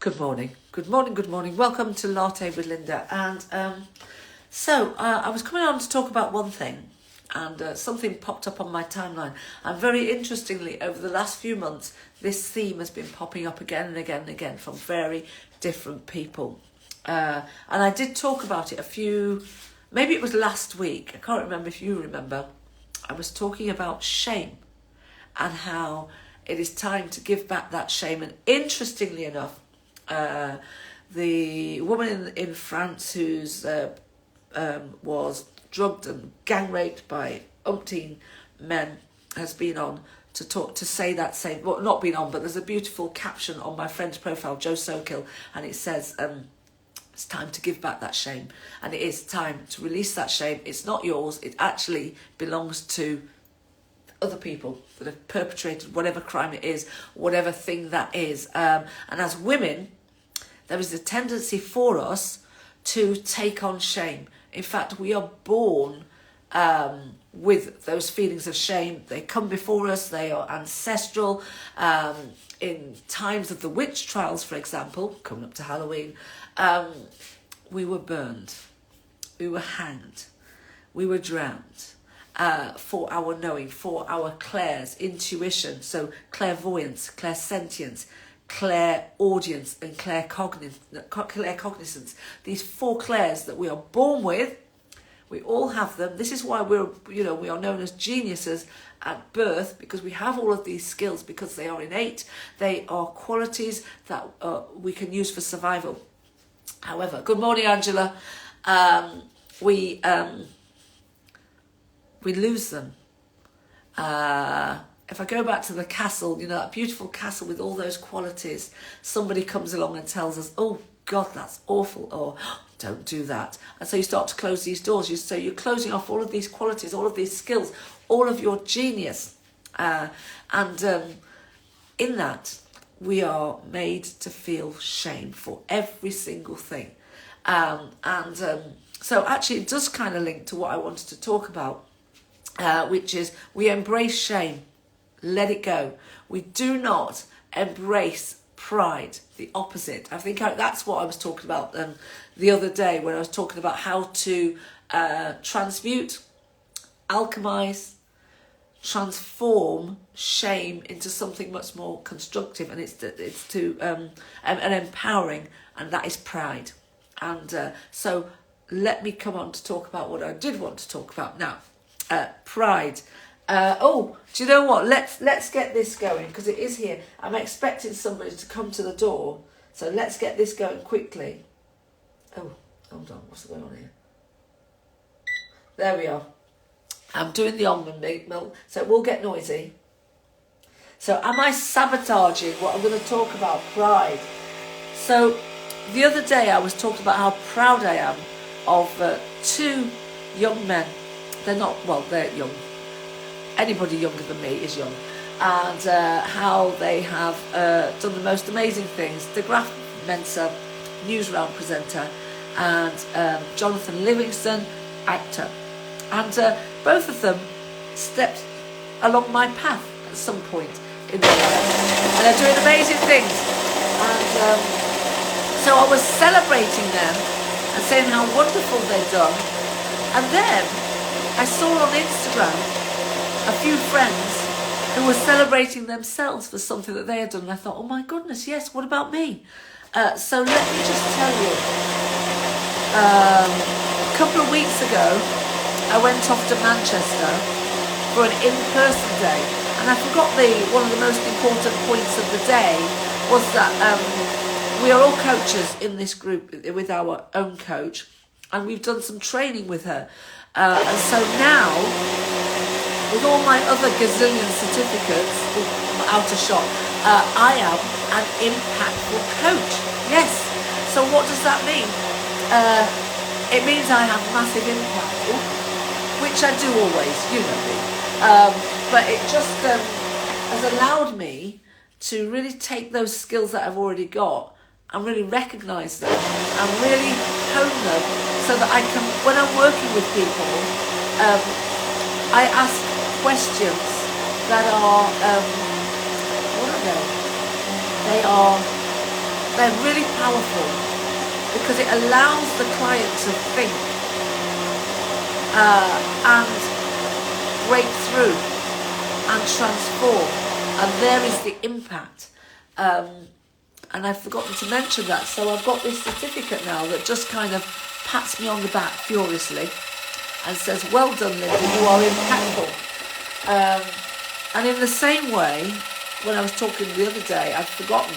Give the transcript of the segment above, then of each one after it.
Good morning. Good morning. Good morning. Welcome to Latte with Lynda. And I was coming on to talk about one thing, and something popped up on my timeline. And very interestingly, over the last few months, this theme has been popping up again and again and again from very different people. And I did talk about it maybe it was last week. I can't remember if you remember. I was talking about shame and how it is time to give back that shame. And interestingly enough, the woman in France who's was drugged and gang raped by umpteen men has been on to say that same, well, not been on, but there's a beautiful caption on my friend's profile, Joe Sokill, and it says, it's time to give back that shame. And it is time to release that shame. It's not yours. It actually belongs to other people that have perpetrated whatever crime it is, whatever thing that is. And as women, there is a tendency for us to take on shame. In fact, we are born with those feelings of shame. They come before us. They are ancestral. In times of the witch trials, for example, coming up to Halloween, we were burned. We were hanged. We were drowned. For our knowing, for our clairs, intuition, so clairvoyance, clairsentience, clairaudience, and claircognizance. These four clairs that we are born with, we all have them. This is why we are known as geniuses at birth, because we have all of these skills, because they are innate. They are qualities that we can use for survival. However, good morning, Angela. We lose them. If I go back to the castle, that beautiful castle with all those qualities, somebody comes along and tells us, oh God, that's awful, or don't do that. And so you start to close these doors. So you're closing off all of these qualities, all of these skills, all of your genius. And in that, we are made to feel shame for every single thing. So actually it does kind of link to what I wanted to talk about, which is we embrace shame. Let it go. We do not embrace pride, the opposite. I think that's what I was talking about the other day when I was talking about how to transmute, alchemize, transform shame into something much more constructive, and it's to and empowering, and that is pride. And so let me come on to talk about what I did want to talk about now. Pride. Do you know what? Let's get this going, because it is here. I'm expecting somebody to come to the door, so let's get this going quickly. Oh, hold on, what's going on here? There we are. I'm doing the almond milk, so it will get noisy. So am I sabotaging what I'm going to talk about? Pride. So the other day I was talking about how proud I am of two young men. They're young. Anybody younger than me is young. And how they have done the most amazing things. De Graaf Mensa, newsround presenter, and Jonathan Livingston, actor. And both of them stepped along my path at some point in their life. And they're doing amazing things. And so I was celebrating them and saying how wonderful they'd done. And then I saw on Instagram a few friends who were celebrating themselves for something that they had done. And I thought, oh my goodness, yes, what about me? So let me just tell you, a couple of weeks ago, I went off to Manchester for an in-person day. And I forgot one of the most important points of the day was that we are all coaches in this group with our own coach. And we've done some training with her. And so now, with all my other gazillion certificates, I'm out of shot, I am an impactful coach. Yes. So what does that mean? It means I have massive impact, which I do always, you know me. But it just has allowed me to really take those skills that I've already got and really recognise them and really hone them so that I can, when I'm working with people, I ask questions that are, what are they? They are They're really powerful because it allows the client to think and break through and transform, and there is the impact. And I've forgotten to mention that, so I've got this certificate now that just kind of pats me on the back furiously and says, well done, Lynda, you are impactful. And in the same way, when I was talking the other day, I'd forgotten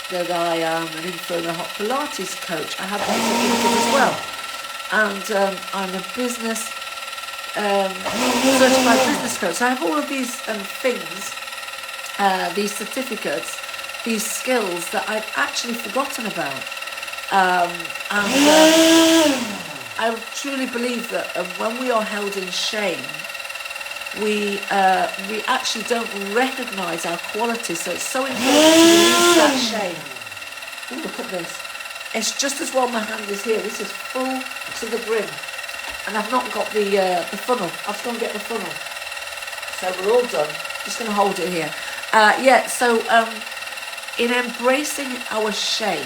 that I am an Inferno Hot Pilates coach. I have that certificate as well. And I'm a business, certified business coach. So I have all of these things, these certificates, these skills that I've actually forgotten about. I truly believe that when we are held in shame, we actually don't recognise our qualities. So it's so important to release that shame. Ooh, look at this. It's just as well my hand is here. This is full to the brim. And I've not got the funnel. I've got to get the funnel. So we're all done. Just going to hold it here. In embracing our shame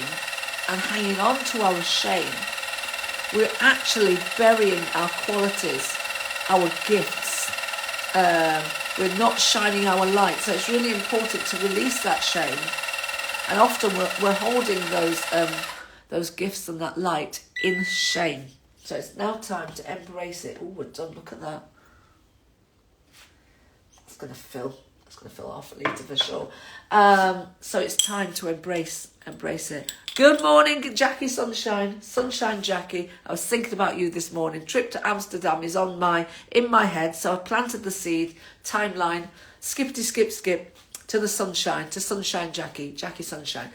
and hanging on to our shame, we're actually burying our qualities, our gifts. We're not shining our light. So it's really important to release that shame. And often we're holding those gifts and that light in shame. So it's now time to embrace it. Oh, we're done. Look at that. It's going to fill half a litre for sure. So it's time to embrace it. Good morning, Jackie Sunshine. Sunshine Jackie. I was thinking about you this morning. Trip to Amsterdam is in my head. So I planted the seed, timeline, skippity skip to the sunshine, to Sunshine Jackie Sunshine.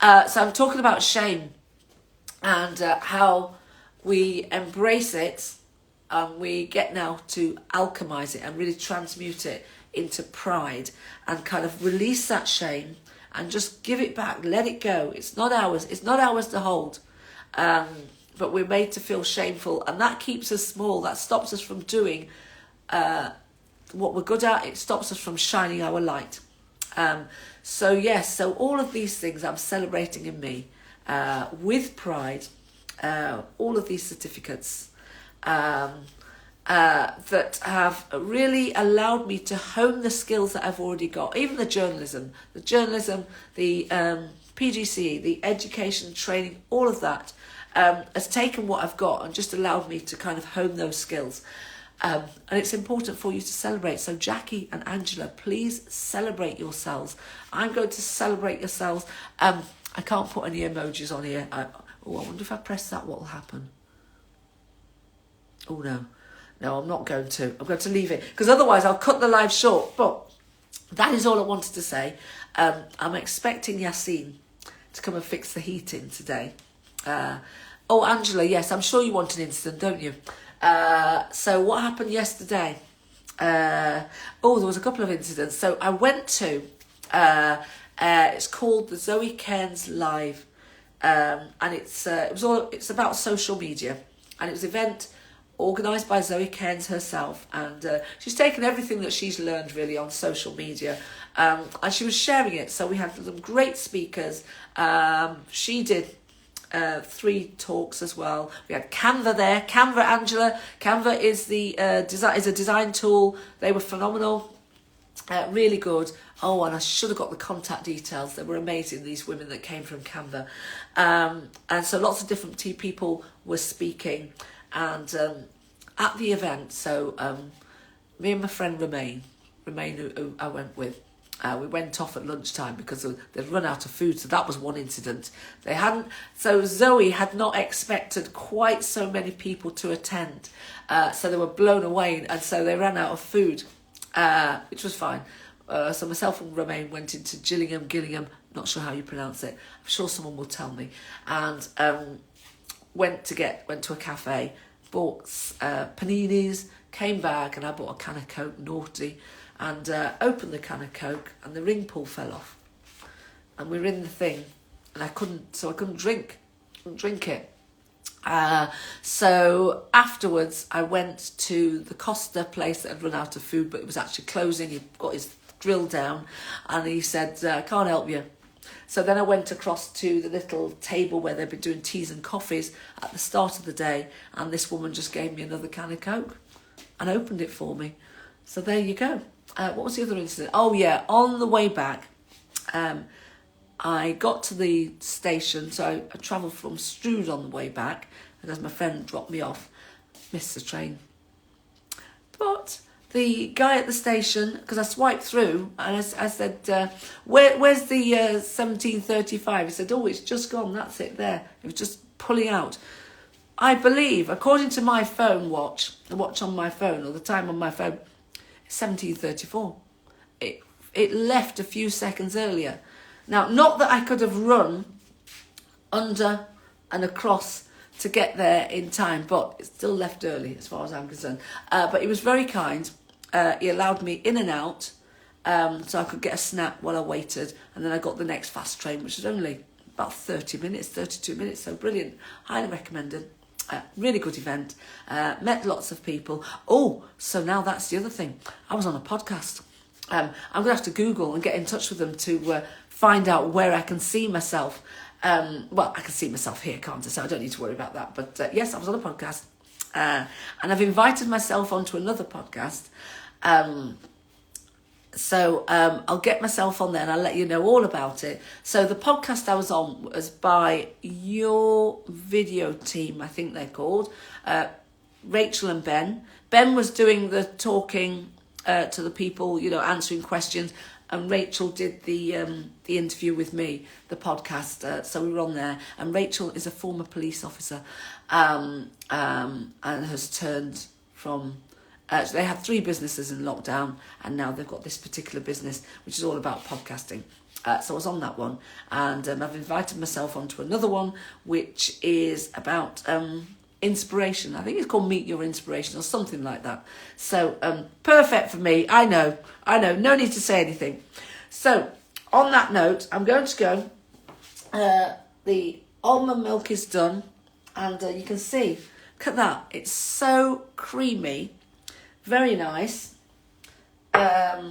So I'm talking about shame and how we embrace it, and we get now to alchemize it and really transmute it into pride and kind of release that shame and just give it back, let it go. It's not ours to hold, but we're made to feel shameful, and that keeps us small. That stops us from doing what we're good at. It stops us from shining our light. So all of these things I'm celebrating in me with pride, all of these certificates that have really allowed me to hone the skills that I've already got. Even the journalism, the PGCE, the education, training, all of that has taken what I've got and just allowed me to kind of hone those skills. And it's important for you to celebrate. So Jackie and Angela, please celebrate yourselves. I'm going to celebrate yourselves. I can't put any emojis on here. I wonder if I press that, what will happen? Oh, no. No, I'm not going to. I'm going to leave it, because otherwise I'll cut the live short. But that is all I wanted to say. I'm expecting Yassine to come and fix the heating today. Angela, yes, I'm sure you want an instant, don't you? So what happened yesterday? There was a couple of incidents. So I went to, it's called the Zoe Cairns Live, and it's about social media, and it was an event organised by Zoe Cairns herself, and she's taken everything that she's learned really on social media, and she was sharing it. So we had some great speakers. She did 3 talks as well. We had Canva there. Canva, Angela. Canva is a design tool. They were phenomenal. Really good. And I should have got the contact details. They were amazing, these women that came from Canva. And so lots of different people were speaking. And at the event, so me and my friend Romaine who I went with, we went off at lunchtime because they'd run out of food. So that was one incident. So Zoe had not expected quite so many people to attend. So they were blown away, and so they ran out of food, which was fine. So myself and Romaine went into Gillingham, not sure how you pronounce it. I'm sure someone will tell me. And went to a cafe, bought paninis, came back, and I bought a can of Coke, naughty, and opened the can of Coke, and the ring pull fell off, and we were in the thing, and I couldn't drink it. So afterwards, I went to the Costa place that had run out of food, but it was actually closing. He got his grill down, and he said, "I can't help you." So then I went across to the little table where they'd been doing teas and coffees at the start of the day, and this woman just gave me another can of Coke and opened it for me. So there you go. What was the other incident? Oh yeah, on the way back, I got to the station, so I travelled from Strood on the way back, and as my friend dropped me off, missed the train. But the guy at the station, because I swiped through, and I said, where's the 17:35? He said, oh, it's just gone, that's it there. It was just pulling out. I believe, according to my phone watch, the watch on my phone, or the time on my phone, it's 17:34. It left a few seconds earlier. Now, not that I could have run under and across to get there in time, but it still left early as far as I'm concerned. But he was very kind. He allowed me in and out, so I could get a snack while I waited, and then I got the next fast train, which was only about 30 minutes, 32 minutes, so brilliant. Highly recommended. Really good event. Met lots of people. Oh, so now that's the other thing. I was on a podcast. I'm going to have to Google and get in touch with them to find out where I can see myself. Well, I can see myself here, can't I? So I don't need to worry about that. But yes, I was on a podcast. And I've invited myself onto another podcast. So I'll get myself on there and I'll let you know all about it. So the podcast I was on was by Your Video Team, I think they're called. Rachel and Ben. Ben was doing the talking to the people, answering questions. And Rachel did the interview with me, the podcast. So we were on there. And Rachel is a former police officer and has turned from... they had 3 businesses in lockdown, and now they've got this particular business, which is all about podcasting. So I was on that one. And I've invited myself onto another one, which is about... inspiration. I think it's called Meet Your Inspiration or something like that. So perfect for me. I know. No need to say anything. So on that note, I'm going to go. The almond milk is done, and you can see, look at that. It's so creamy, very nice. Yeah,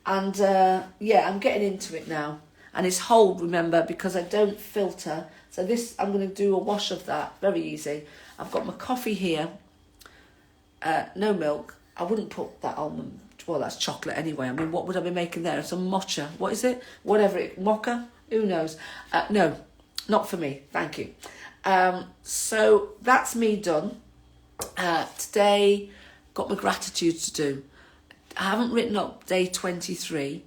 I'm getting into it now. And it's whole, remember, because I don't filter. So this, I'm going to do a wash of that. Very easy. I've got my coffee here. No milk. I wouldn't put that almond. Well, that's chocolate anyway. I mean, what would I be making there? Some matcha. What is it? Whatever it... Mocha? Who knows? No, not for me. Thank you. So that's me done. Today, got my gratitude to do. I haven't written up day 23,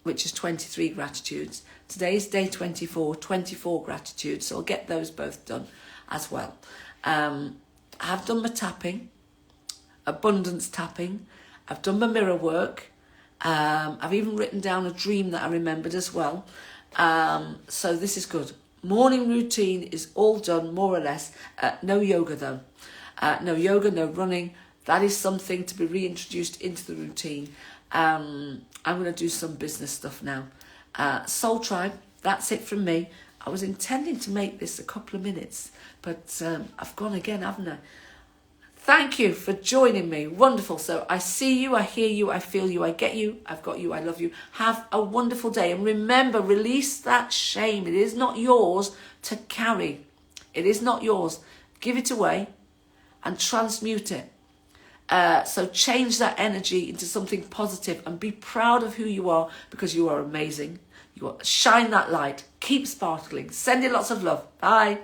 which is 23 gratitudes. Today's day 24, 24 gratitudes. So I'll get those both done as well. I have done my tapping, abundance tapping. I've done my mirror work. I've even written down a dream that I remembered as well. So this is good. Morning routine is all done, more or less. No yoga though. No yoga, no running. That is something to be reintroduced into the routine. I'm going to do some business stuff now. Soul Tribe, that's it from me. I was intending to make this a couple of minutes, but I've gone again, haven't I? Thank you for joining me. Wonderful. So I see you, I hear you, I feel you, I get you, I've got you, I love you. Have a wonderful day. And remember, release that shame. It is not yours to carry. It is not yours. Give it away and transmute it. So change that energy into something positive and be proud of who you are, because you are amazing. You are, shine that light. Keep sparkling. Send you lots of love. Bye.